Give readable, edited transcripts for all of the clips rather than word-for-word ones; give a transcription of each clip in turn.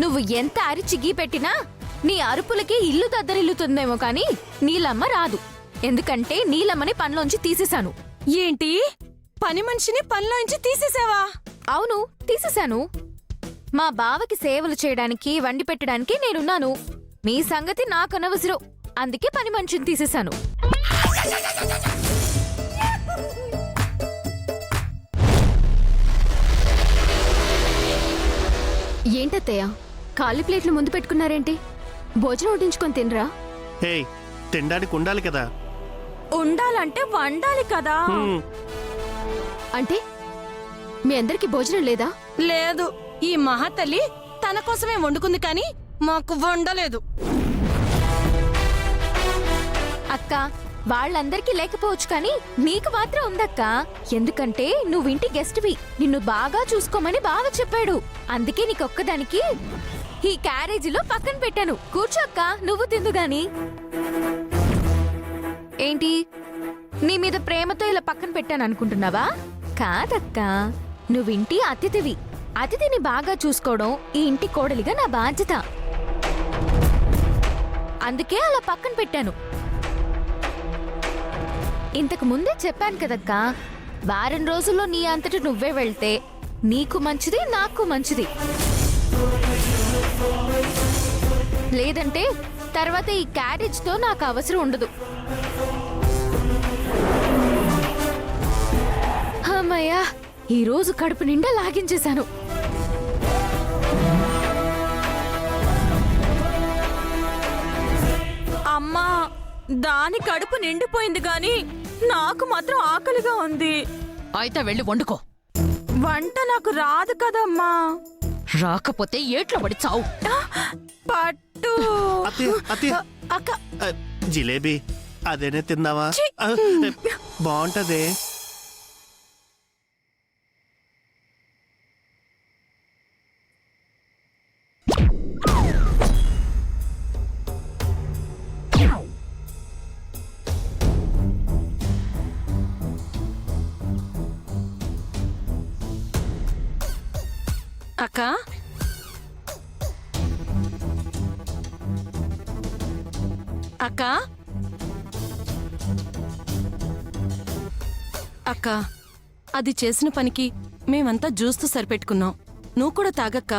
నువ్వు ఎంత అరిచి గీ పెట్టినా నీ అరుపులకి ఇల్లు దద్దరిల్లుతుందేమో కానీ నీలమ్మ రాదు. ఎందుకంటే నీలమ్మని పనిలోంచి తీసేశాను. ఏంటి, పని మనిషిని పనిలోంచి తీసేసావా? అవును, తీసేశాను. మా బావకి సేవలు చేయడానికి వండి పెట్టడానికి నేనున్నాను. మీ సంగతి నాకనవసరం. అందుకే పని మనిషిని తీసేశాను. ఏంటత్తయ్య, ఖాళీ ప్లేట్లు ముందు పెట్టుకున్నారేంటి? భోజనం వడ్డించుకొని తినరా? తినడానికి ఉండాలి కదా. ఉండాలంటే వండాలి కదా. అంటే మీ అందరికి భోజనం లేదా? లేదు, ఈ మహాతల్లి తన కోసమే వండుకుంది కానీ మాకు వండలేదు. అక్క, వాళ్ళందరికీ లేకపోవచ్చు కానీ నీకు మాత్రం ఉందక్క. ఎందుకంటే నువ్వింటి గెస్ట్వి. నిన్ను బాగా చూసుకోమని బావ చెప్పాడు. అందుకే నీకొక్కదానికి ఈ క్యారేజీలో పక్కన పెట్టాను. కూర్చో అక్క, నువ్వు తిందుగాని. ఏంటి, నీ మీద ప్రేమతో ఇలా పక్కన పెట్టాను అనుకుంటున్నావా? కాదక్క, నువ్వింటి అతిథివి. అతిథిని బాగా చూసుకోవడం ఈ ఇంటి కోడలిగా నా బాధ్యత. అందుకే అలా పక్కన పెట్టాను. ఇంతకు ముందే చెప్పాను కదక్కా, వారం రోజుల్లో నీ అంతటి నువ్వే వెళ్తే నీకు మంచిది, నాకు మంచిది. లేదంటే తర్వాత ఈ క్యారేజ్తో నాకు అవసరం ఉండదు. అమ్మయ్యా, ఈరోజు కడుపు నిండా లాగించేశాను. అమ్మా, దాని కడుపు నిండిపోయింది గాని నాకు మాత్రం ఆకలిగా ఉంది. అయితే వెళ్ళి వండుకో. వంట నాకు రాదు కదమ్మా. రాకపోతే ఏట్లో పడి చావు. పట్టు అక్క, జిలేబీ అదేనే తిందావా? బాగుంటదే. అక్క, అక్క, అక్క, అది చేసిన పనికి మేమంతా జ్యూస్తో సరిపెట్టుకున్నాం. నువ్వు కూడా తాగక్క.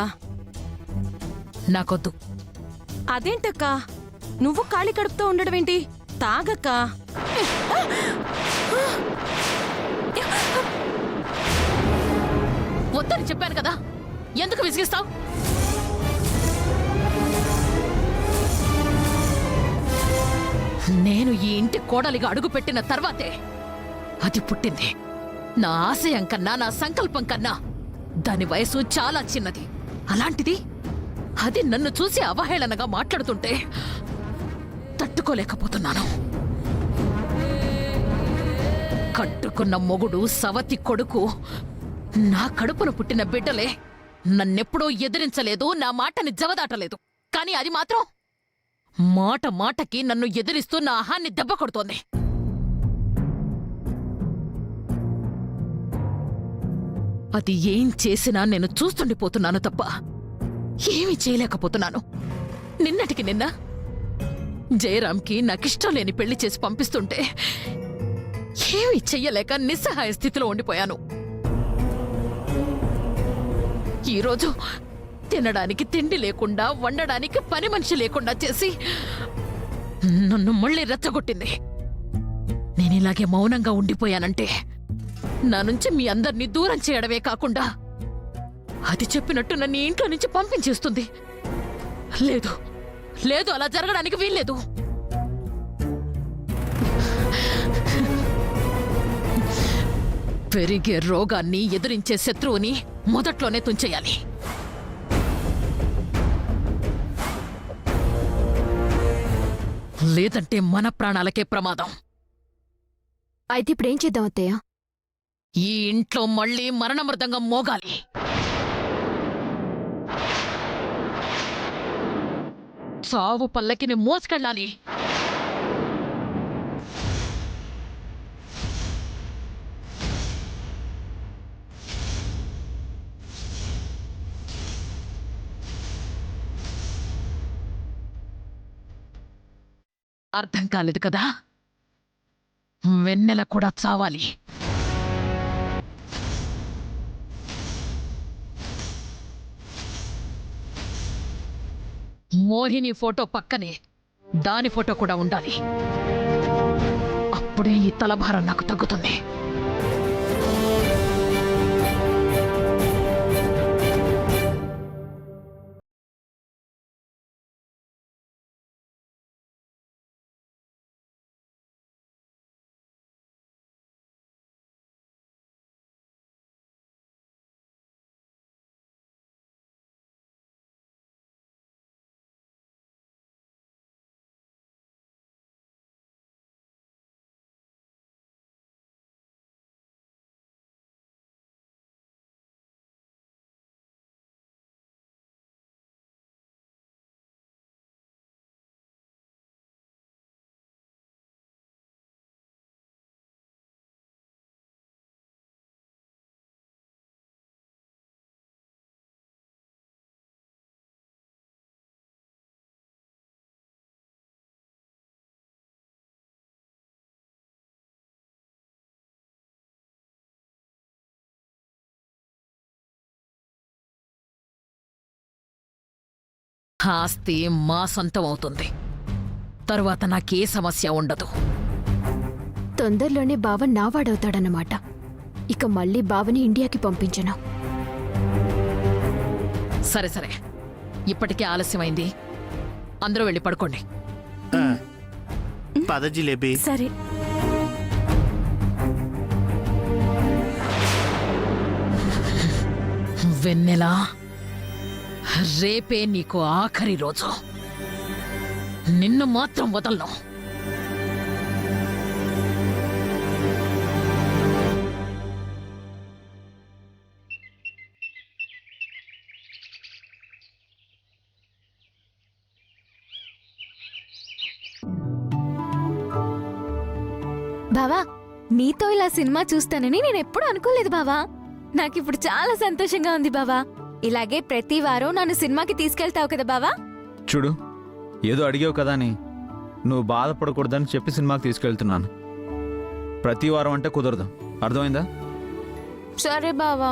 నాకొద్దు. అదేంటక్క, నువ్వు ఖాళీ కడుపుతో ఉండడమేంటి? తాగక్క. వద్దని చెప్పాను కదా, ఎందుకు విసిగిస్తావు? నేను ఈ ఇంటి కోడలిగా అడుగు పెట్టిన తర్వాతే అది పుట్టింది. నా ఆశయం కన్నా, నా సంకల్పం కన్నా దాని వయసు చాలా చిన్నది. అలాంటిది అది నన్ను చూసి అవహేళనగా మాట్లాడుతుంటే తట్టుకోలేకపోతున్నాను. కట్టుకున్న మొగుడు, సవతి కొడుకు, నా కడుపున పుట్టిన బిడ్డలే నన్నెప్పుడూ ఎదిరించలేదు, నా మాటని జవదాటలేదు. కాని అది మాత్రం మాట మాటకి నన్ను ఎదిరిస్తూ నా అహాన్ని దెబ్బ కొడుతోంది. అది ఏం చేసినా నేను చూస్తుండిపోతున్నాను తప్ప ఏమీ చేయలేకపోతున్నాను. నిన్నటికి నిన్న జయరాంకి నాకిష్టం లేని పెళ్లి చేసి పంపిస్తుంటే ఏమీ చెయ్యలేక నిస్సహాయ స్థితిలో ఉండిపోయాను. ఈరోజు తినడానికి తిండి లేకుండా, వండడానికి పని మనిషి లేకుండా చేసి నన్ను మళ్ళీ రెచ్చగొట్టింది. నేనిలాగే మౌనంగా ఉండిపోయానంటే నా నుంచి మీ అందర్నీ దూరం చేయడమే కాకుండా అది చెప్పినట్టు నన్ను ఇంట్లో నుంచి పంపించేస్తుంది. లేదు లేదు, అలా జరగడానికి వీల్లేదు. పెరిగే రోగాన్ని ఎదిరించే శత్రువుని మొదట్లోనే తుంచేయాలి. లేదంటే మన ప్రాణాలకే ప్రమాదం. అయితే ఇప్పుడేం చేద్దాం అత్తయ్య? ఈ ఇంట్లో మళ్ళీ మరణమృదంగం మోగాలి. చావు పల్లకిని మోసుకెళ్ళాలి. అర్థం కాలేదు కదా? వెన్నెల కూడా చావాలి. మోహిని ఫోటో పక్కనే దాని ఫోటో కూడా ఉండాలి. అప్పుడే ఈ తలభారం నాకు తగ్గుతుంది. ఆస్తి మా సొంతం అవుతుంది. తరువాత నాకే సమస్య ఉండదు. తొందరలోనే బావ నావాడవుతాడన్నమాట. ఇక మళ్ళీ బావని ఇండియాకి పంపించను. సరే సరే, ఇప్పటికే ఆలస్యమైంది. అందరూ వెళ్ళి పడుకోండి. పద జిలేబీ. సరే. వెన్నెలా, రేపే నీకు ఆఖరి రోజు. నిన్ను మాత్రం వదలను. బావా, నీతో ఇలా సినిమా చూస్తానని నేనెప్పుడు అనుకోలేదు బావా. నాకిప్పుడు చాలా సంతోషంగా ఉంది బావా. ఇలాగే ప్రతి వారం నన్ను సినిమాకి తీసుకెళ్తావు కదా బావా? చూడు, ఏదో అడిగావు కదా అని నువ్వు బాధపడకూడదని చెప్పి సినిమాకి తీసుకెళ్తున్నాను. ప్రతి వారం అంటే కుదరదు, అర్థమైందా? సరే బావా.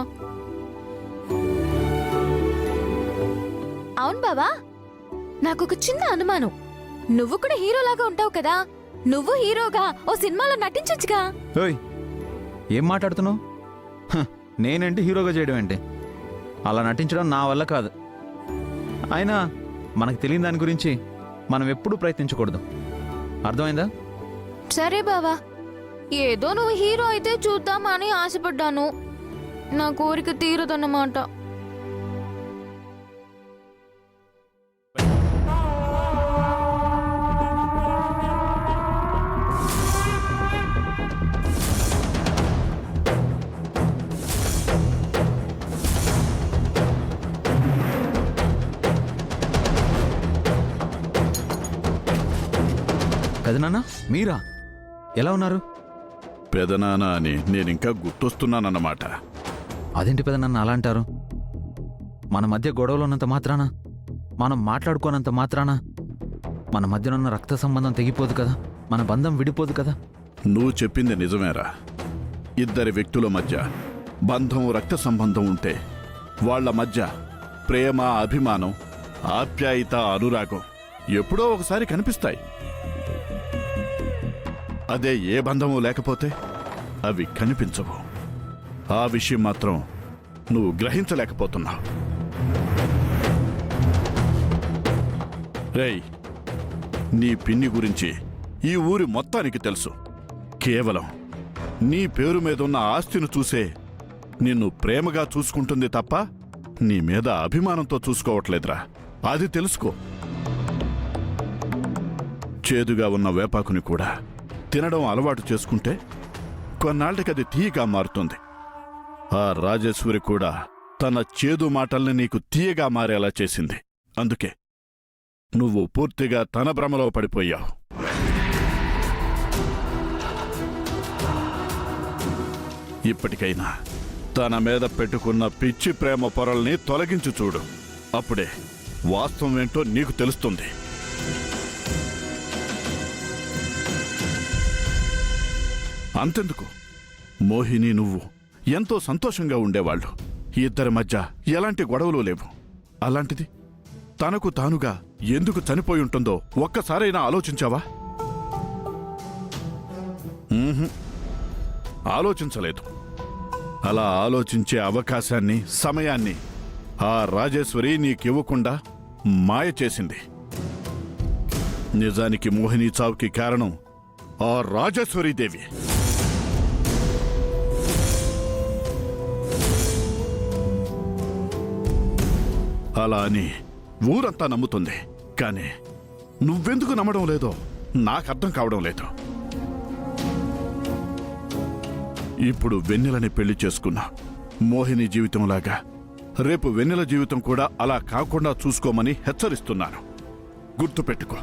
అవును బావా, నాకొక చిన్న అనుమానం. నువ్వు కూడా హీరోలాగా ఉంటావు కదా, నువ్వు హీరోగా ఓ సినిమాలో నటించొచ్చుగా. ఓయ్, ఏం మాట్లాడుతున్నావు? నేనేంటి హీరోగా చేయడం ఏంటి? అలా నటించడం నా వల్ల కాదు. అయినా మనకు తెలియని దాని గురించి మనం ఎప్పుడూ ప్రయత్నించకూడదు, అర్థమైందా? సరే బావా, ఏదో నువ్వు హీరో అయితే చూద్దామని ఆశపడ్డాను. నా కోరిక తీరదన్నమాట. పెదనాన్న, మీరా? ఎలా ఉన్నారు? పెదనాన్న అని నేనింకా గుర్తొస్తున్నానన్నమాట. అదేంటి పెదనాన్న అలా అంటారు? మన మధ్య గొడవలు ఉన్నంత మాత్రాన, మనం మాట్లాడుకోనంత మాత్రాన మన మధ్యనున్న రక్త సంబంధం తెగిపోదు కదా, మన బంధం విడిపోదు కదా. నువ్వు చెప్పింది నిజమేరా. ఇద్దరి వ్యక్తుల మధ్య బంధం, రక్త సంబంధం ఉంటే వాళ్ల మధ్య ప్రేమ, అభిమానం, ఆప్యాయత, అనురాగం ఎప్పుడో ఒకసారి కనిపిస్తాయి. అదే ఏ బంధము లేకపోతే అవి కనిపించవు. ఆ విషయం మాత్రం నువ్వు గ్రహించలేకపోతున్నావు. రేయ్, నీ పిన్ని గురించి ఈ ఊరి మొత్తానికి తెలుసు. కేవలం నీ పేరు మీదున్న ఆస్తిని చూసే నిన్ను ప్రేమగా చూసుకుంటుంది తప్ప నీ మీద అభిమానంతో చూసుకోవట్లేదురా. అది తెలుసుకో. చేదుగా ఉన్న వేపాకుని కూడా తినడం అలవాటు చేసుకుంటే కొన్నాళ్ళకి అది తీయగా మారుతుంది. ఆ రాజేశ్వరి కూడా తన చేదు మాటల్ని నీకు తీయగా మారేలా చేసింది. అందుకే నువ్వు పూర్తిగా తన భ్రమలో పడిపోయావు. ఇప్పటికైనా తన మీద పెట్టుకున్న పిచ్చి ప్రేమ పొరల్ని తొలగించి చూడు. అప్పుడే వాస్తవం ఏంటో నీకు తెలుస్తుంది. అంతెందుకు, మోహిని నువ్వు ఎంతో సంతోషంగా ఉండేవాళ్ళు. ఇద్దరి మధ్య ఎలాంటి గొడవలు లేవు. అలాంటిది తనకు తానుగా ఎందుకు చనిపోయి ఉంటుందో ఒక్కసారైనా ఆలోచించావా? ఆలోచించలేదు. అలా ఆలోచించే అవకాశాన్ని, సమయాన్ని ఆ రాజేశ్వరి నీకివ్వకుండా మాయ చేసింది. నిజానికి మోహిని చావుకి కారణం ఆ రాజేశ్వరీదేవి. అలా అని ఊరంతా నమ్ముతుంది. కానీ నువ్వెందుకు నమ్మడం లేదో నాకు అర్థం కావడం లేదు. ఇప్పుడు వెన్నెలని పెళ్లి చేసుకున్నా మోహిని జీవితంలాగా రేపు వెన్నెల జీవితం కూడా అలా కాకుండా చూసుకోమని హెచ్చరిస్తున్నాను. గుర్తుపెట్టుకో.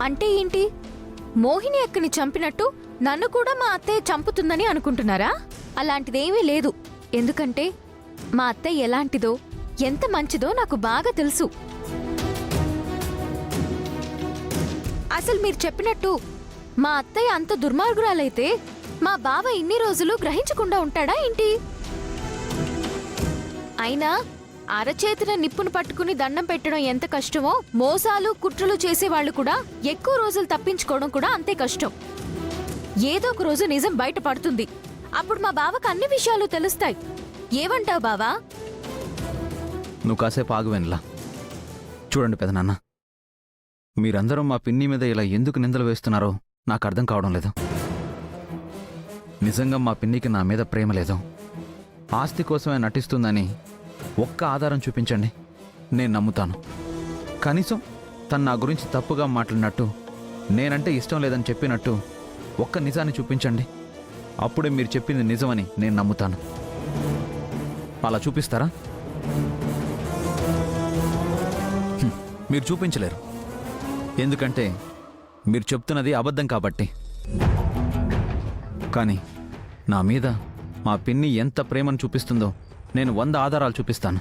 అంటే ఏంటి? మోహిని అక్కని చంపినట్టు నన్ను కూడా మా అత్తయ్య చంపుతుందని అనుకుంటున్నారా? అలాంటిదేమీ లేదు. ఎందుకంటే మా అత్తయ్య ఎలాంటిదో, ఎంత మంచిదో నాకు బాగా తెలుసు. అసలు మీరు చెప్పినట్టు మా అత్తయ్య అంత దుర్మార్గురాలైతే మా బావ ఇన్ని రోజులు గ్రహించకుండా ఉంటాడా ఏంటి? అయినా అరచేతిన నిప్పును పట్టుకుని దండం పెట్టడం ఎంత కష్టమో, మోసాలు కుట్రలు చేసేవాళ్లు కూడా ఎక్కువ రోజులు తప్పించుకోవడం కూడా అంతే కష్టం. ఏదో ఒక రోజు నిజం బయట పడుతుంది. అప్పుడు మా బావకు అన్ని విషయాలు తెలుస్తాయి. ఏమంటావు బావా? నువ్వు కాసేపు ఆగు వెన్నెల. చూడండి పెదనాన్న, మీరందరూ మా పిన్ని మీద ఇలా ఎందుకు నిందలు వేస్తున్నారో నాకు అర్థం కావడం లేదు. నిజంగా మా పిన్నికి నా మీద ప్రేమ లేదు, ఆస్తి కోసమే నటిస్తుందని ఒక్క ఆధారం చూపించండి, నేను నమ్ముతాను. కనీసం తను నా గురించి తప్పుగా మాట్లాడినట్టు, నేనంటే ఇష్టం లేదని చెప్పినట్టు ఒక్క నిజాన్ని చూపించండి. అప్పుడే మీరు చెప్పింది నిజమని నేను నమ్ముతాను. అలా చూపిస్తారా? మీరు చూపించలేరు. ఎందుకంటే మీరు చెప్తున్నది అబద్ధం కాబట్టి. కానీ నా మీద మా పిన్ని ఎంత ప్రేమను చూపిస్తుందో నేను 100 ఆధారాలు చూపిస్తాను.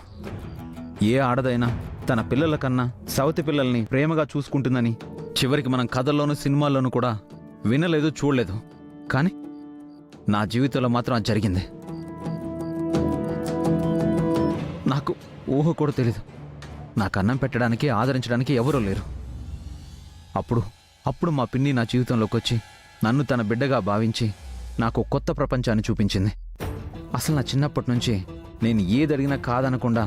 ఏ ఆడదైనా తన పిల్లల కన్నా సవతి పిల్లల్ని ప్రేమగా చూసుకుంటుందని చివరికి మనం కథల్లోనూ సినిమాల్లోనూ కూడా వినలేదు, చూడలేదు. కానీ నా జీవితంలో మాత్రం అది జరిగింది. నాకు ఊహ కూడా తెలీదు. నాకు అన్నం పెట్టడానికి, ఆదరించడానికి ఎవరూ లేరు. అప్పుడు మా పిన్ని నా జీవితంలోకి వచ్చి నన్ను తన బిడ్డగా భావించి నాకు కొత్త ప్రపంచాన్ని చూపించింది. అసలు నా చిన్నప్పటి నుంచి నేను ఏదడిగినా కాదనకుండా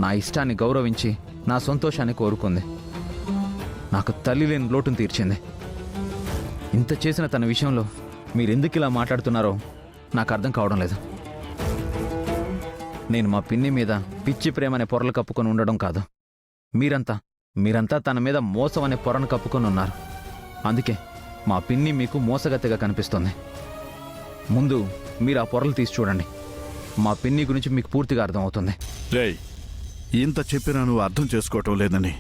నా ఇష్టాన్ని గౌరవించి నా సంతోషాన్ని కోరుకుంది. నాకు తల్లి లేని లోటును తీర్చింది. ఇంత చేసిన తన విషయంలో మీరెందుకు ఇలా మాట్లాడుతున్నారో నాకు అర్థం కావడం లేదు. నేను మా పిన్ని మీద పిచ్చి ప్రేమనే పొరలు కప్పుకొని ఉండడం కాదు. మీరంతా తన మీద మోసం అనే పొరను కప్పుకొని ఉన్నారు. అందుకే మా పిన్ని మీకు మోసగత్తెగా కనిపిస్తుంది. ముందు మీరు ఆ పొరలు తీసి చూడండి. మా పిన్ని గురించి మీకు పూర్తిగా అర్థమవుతుంది. రేయ్, ఇంత చెప్పినా నువ్వు అర్థం చేసుకోవటం లేదని,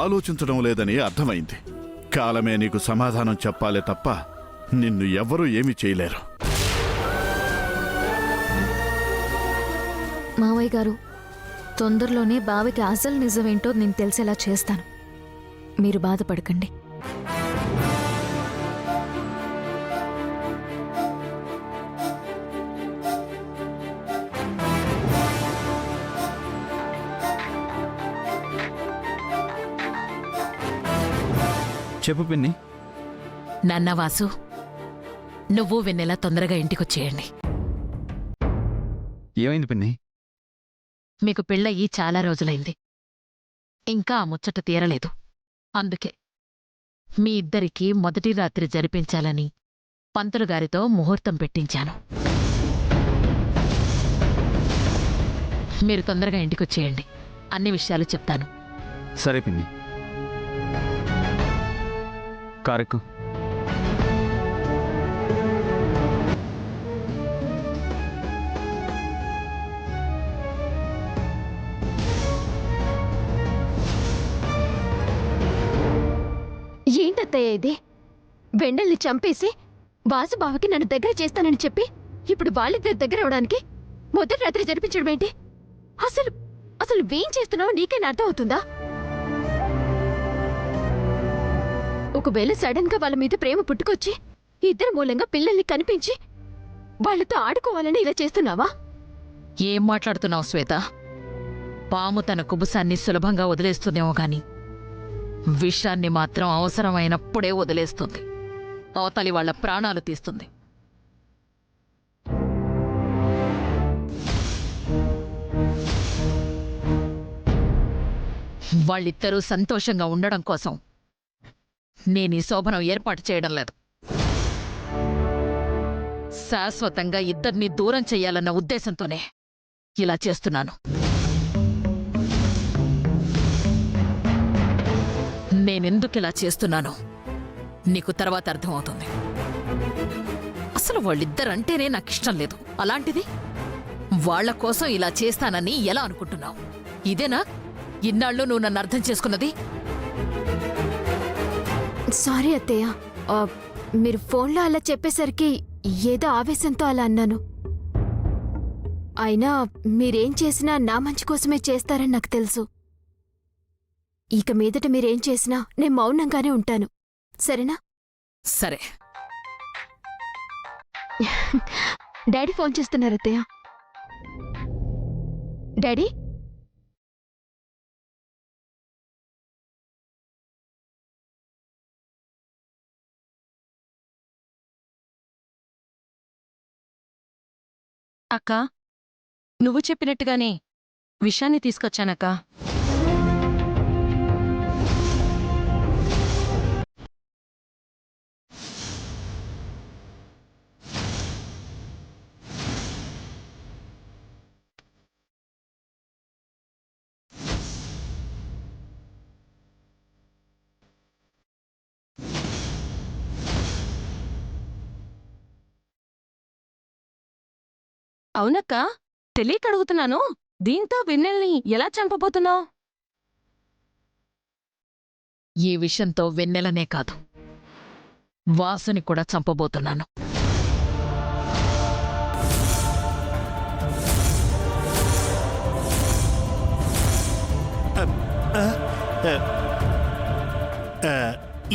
ఆలోచించడం లేదని అర్థమైంది. కాలమే నీకు సమాధానం చెప్పాలే తప్ప నిన్ను ఎవ్వరూ ఏమీ చేయలేరు. మావయ్య గారు, తొందరలోనే బావకి అసలు నిజమేంటో నేను తెలిసేలా చేస్తాను. మీరు బాధపడకండి. చెప్పు పిన్ని. నాన్న వాసు, నువ్వు వెన్నెల తొందరగా ఇంటికొచ్చేయండి. ఏమైంది పిన్ని? మీకు పెళ్ళయి చాలా రోజులైంది. ఇంకా ఆ ముచ్చట తీరలేదు. అందుకే మీ ఇద్దరికీ మొదటి రాత్రి జరిపించాలని పంతులుగారితో ముహూర్తం పెట్టించాను. మీరు తొందరగా ఇంటికొచ్చేయండి. అన్ని విషయాలు చెప్తాను. సరే పిన్ని. కారెక్కు. ఏంటత్తయ్య ఇది? వెండల్ని చంపేసి వాసుబావకి నన్ను దగ్గర చేస్తానని చెప్పి ఇప్పుడు వాళ్ళిద్దరి దగ్గర అవడానికి మొదటి రాత్రి జరిపించడం ఏంటి? అసలు వేం చేస్తున్నావో నీకైనా అర్థం అవుతుందా? ఒకవేళ సడన్ గా వాళ్ళ మీద ప్రేమ పుట్టుకొచ్చి ఇద్దరి మూలంగా పిల్లల్ని కనిపించి వాళ్ళతో ఆడుకోవాలని ఇలా చేస్తున్నావా? ఏం మాట్లాడుతున్నావు శ్వేత? పాము తన కుబుసాన్ని సులభంగా వదిలేస్తుందేమో గాని విషాన్ని మాత్రం అవసరమైనప్పుడే వదిలేస్తుంది. అవతలి వాళ్ళ ప్రాణాలు తీస్తుంది. వాళ్ళిద్దరూ సంతోషంగా ఉండడం కోసం నేను ఈ శోభనం ఏర్పాటు చేయడం లేదు. శాశ్వతంగా ఇద్దరిని దూరం చెయ్యాలన్న ఉద్దేశంతోనే ఇలా చేస్తున్నాను. నేనెందుకిలా చేస్తున్నానో నీకు తర్వాత అర్థమవుతుంది. అసలు వాళ్ళిద్దరంటేనే నాకిష్టం లేదు. అలాంటిది వాళ్ల కోసం ఇలా చేస్తానని ఎలా అనుకుంటున్నావు? ఇదేనా ఇన్నాళ్ళు నువ్వు నన్ను అర్థం చేసుకున్నది? సారీ అత్తయ్య, మీరు ఫోన్లో అలా చెప్పేసరికి ఏదో ఆవేశంతో అలా అన్నాను. అయినా మీరేం చేసినా నా మంచి కోసమే చేస్తారని నాకు తెలుసు. ఇక మీదట మీరేం చేసినా నేను మౌనంగానే ఉంటాను, సరేనా? సరే. డాడీ ఫోన్ చేస్తున్నారు అత్తయ్య. డాడీ, అక్కా, నువ్వు చెప్పినట్టుగానే విషయాన్ని తీసుకొచ్చానక్కా. అవునక్కా, తెలియక అడుగుతున్నాను. దీంతో వెన్నెల్ని ఎలా చంపబోతున్నావు? ఈ విషయంతో వెన్నెలనే కాదు, వాసుని కూడా చంపబోతున్నాను.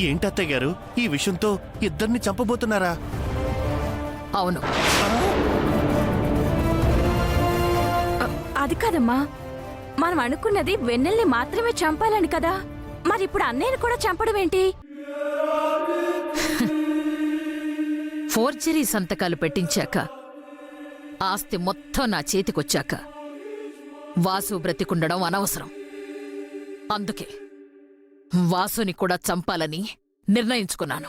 ఏంటత్తయ్య గారు, ఈ విషయంతో ఇద్దరిని చంపబోతున్నారా? అవును. అది కాదమ్మా, మనం అనుకున్నది వెన్నెల్ని మాత్రమే చంపాలని కదా. మరిప్పుడు అన్నయ్యని కూడా చంపడం ఏంటి? ఫోర్జరీ సంతకాలు పెట్టించాక, ఆస్తి మొత్తం నా చేతికొచ్చాక వాసు బ్రతికుండడం అనవసరం. అందుకే వాసుని కూడా చంపాలని నిర్ణయించుకున్నాను.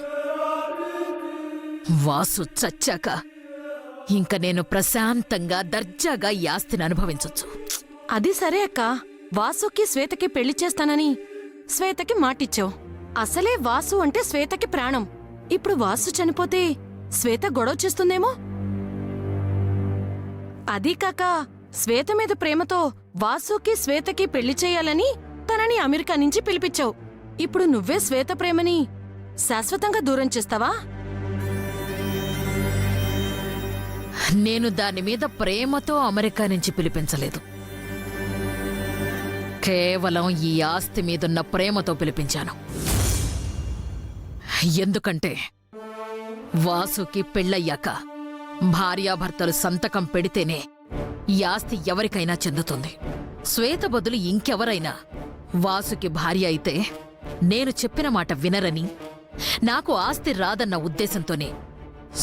వాసు చచ్చాక ఇంక నేను ప్రశాంతంగా దర్జాగా ఈ ఆస్తిని అనుభవించొచ్చు. అది సరే అక్కా, వాసుకి శ్వేతకి పెళ్లి చేస్తానని శ్వేతకి మాటిచ్చావు. అసలే వాసు అంటే శ్వేతకి ప్రాణం. ఇప్పుడు వాసు చనిపోతే శ్వేత గొడవ చేస్తుందేమో. అదీ కాక శ్వేత మీద ప్రేమతో వాసుకి శ్వేతకి పెళ్లి చేయాలని తనని అమెరికా నుంచి పిలిపించావు. ఇప్పుడు నువ్వే శ్వేత ప్రేమని శాశ్వతంగా దూరం చేస్తావా? నేను దాని మీద ప్రేమతో అమెరికా నుంచి పిలిపించలేదు. కేవలం ఈ ఆస్తి మీదున్న ప్రేమతో పిలిపించాను. ఎందుకంటే వాసుకి పెళ్ళయ్యాక భార్యాభర్తలు సంతకం పెడితేనే ఈ ఆస్తి ఎవరికైనా చెందుతుంది. శ్వేత బదులు ఇంకెవరైనా వాసుకి భార్య అయితే నేను చెప్పిన మాట వినరని, నాకు ఆస్తి రాదన్న ఉద్దేశంతోనే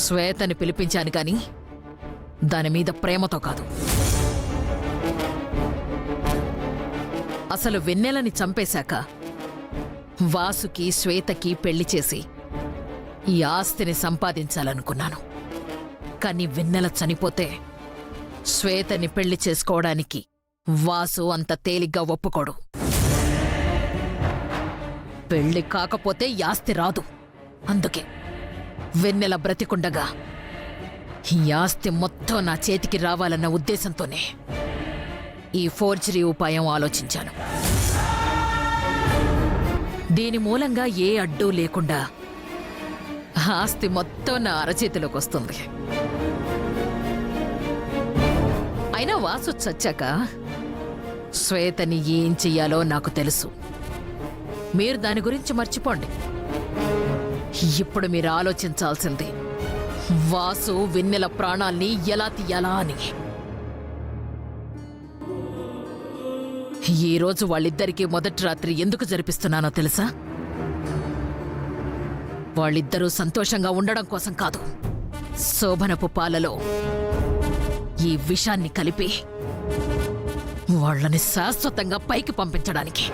శ్వేతని పిలిపించాను గాని దానిమీద ప్రేమతో కాదు. అసలు వెన్నెలని చంపేశాక వాసుకి శ్వేతకి పెళ్లి చేసి ఈ ఆస్తిని సంపాదించాలనుకున్నాను. కాని వెన్నెల చనిపోతే శ్వేతని పెళ్లి చేసుకోవడానికి వాసు అంత తేలిగ్గా ఒప్పుకోడు. పెళ్లి కాకపోతే ఈ ఆస్తి రాదు. అందుకే వెన్నెల బ్రతికుండగా ఈ ఆస్తి మొత్తం నా చేతికి రావాలన్న ఉద్దేశంతోనే ఈ ఫోర్జరీ ఉపాయం ఆలోచించాను. దీని మూలంగా ఏ అడ్డూ లేకుండా ఆస్తి మొత్తం నా అరచేతిలోకి వస్తుంది. అయినా వాసు చచ్చాక శ్వేతని ఏం చెయ్యాలో నాకు తెలుసు. మీరు దాని గురించి మర్చిపోండి. ఇప్పుడు మీరు ఆలోచించాల్సింది వాసు వెన్నెల ప్రాణాల్ని ఎలా తీయాలా అని. ఈ రోజు వాళ్ళిద్దరికీ మొదటి రాత్రి ఎందుకు జరిపిస్తున్నానో తెలుసా? వాళ్ళిద్దరూ సంతోషంగా ఉండడం కోసం కాదు, శోభనపు పాలలో ఈ విషాన్ని కలిపి వాళ్ళని శాశ్వతంగా పైకి పంపించడానికి.